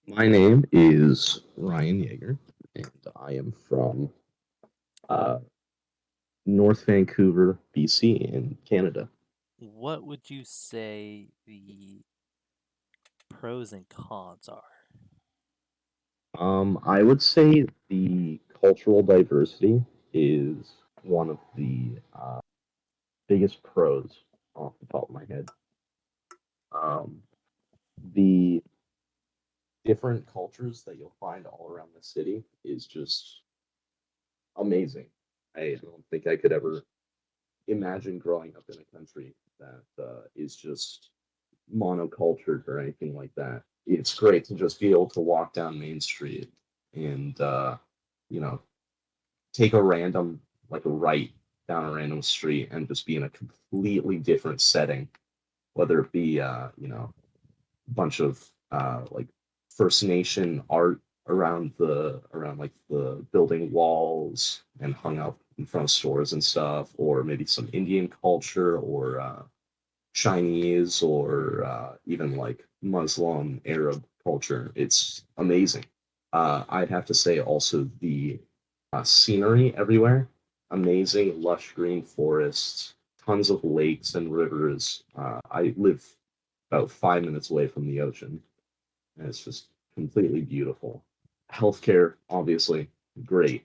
My name is Ryan Yeager, and I am from uh, North Vancouver, BC, in Canada. What would you say the pros and cons are? I would say the cultural diversity is one of the biggest pros off the top of my head. Um, the different cultures that you'll find all around the city is just amazing. I don't think I could ever imagine growing up in a country that is just monocultured or anything like that. It's great to just be able to walk down Main Street and you know take a random like a right down a random street and just be in a completely different setting, whether it be a bunch of like First Nation art around like the building walls and hung up in front of stores and stuff, or maybe some Indian culture or Chinese or even like Muslim Arab culture. It's amazing. I'd have to say also the scenery everywhere. Amazing, lush green forests, tons of lakes and rivers. I live about 5 minutes away from the ocean, and it's just completely beautiful. Healthcare, obviously, great.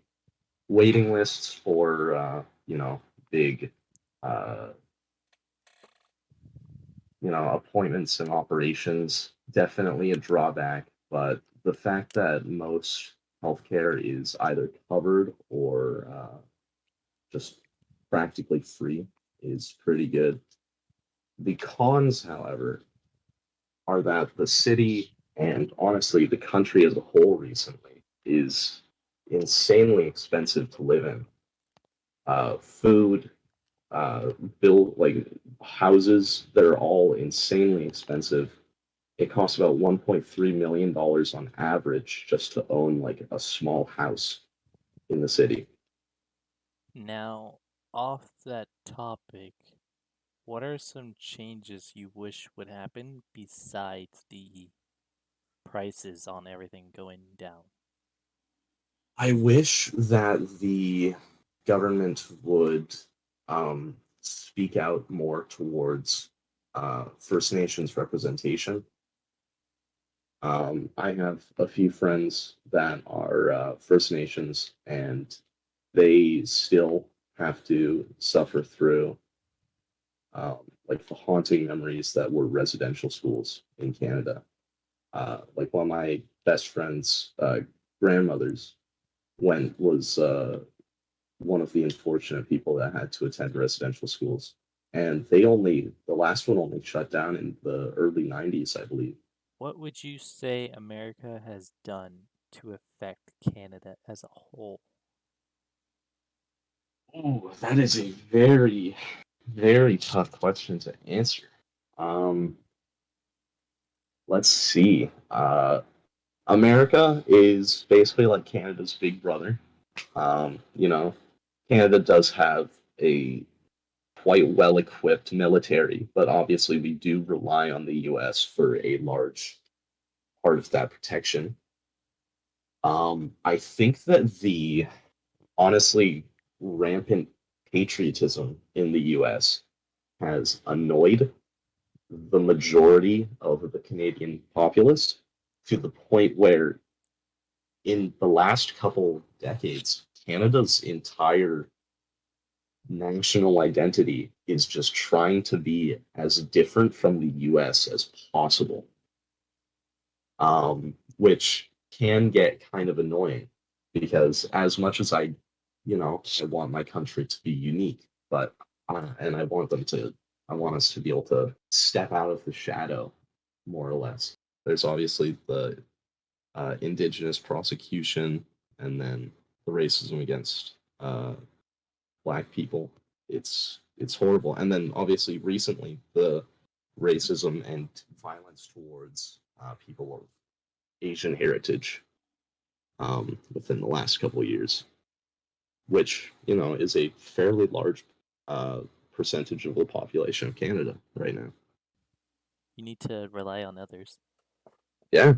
Waiting lists for big uh, appointments and operations, definitely a drawback. But the fact that most healthcare is either covered or just practically free is pretty good. The cons, however, are that the city and honestly the country as a whole recently is insanely expensive to live in. Food, uh, build like houses that are all insanely expensive. It costs about $1.3 million on average just to own like a small house in the city. Now, off that topic, what are some changes you wish would happen besides the prices on everything going down? I wish that the government would speak out more towards First Nations representation. I have a few friends that are First Nations, and they still have to suffer through like the haunting memories that were residential schools in Canada. Like one of my best friend's grandmothers went was one of the unfortunate people that had to attend residential schools, and the last one only shut down in the early '90s, I believe. What would you say America has done to affect Canada as a whole? Oh, that is a very, very tough question to answer. Um, let's see. America is basically like Canada's big brother. Canada does have a quite well equipped military, but obviously we do rely on the US for a large part of that protection. I think that the honestly rampant patriotism in the US has annoyed the majority of the Canadian populace to the point where in the last couple decades, Canada's entire national identity is just trying to be as different from the US as possible, which can get kind of annoying because as much as I want my country to be unique, but and I want us to be able to step out of the shadow, more or less. There's obviously the indigenous prosecution, and then the racism against black people. It's horrible, and then obviously recently the racism and violence towards people of Asian heritage within the last couple of years, which is a fairly large uh, percentage of the population of Canada right now. You need to rely on others. Yeah,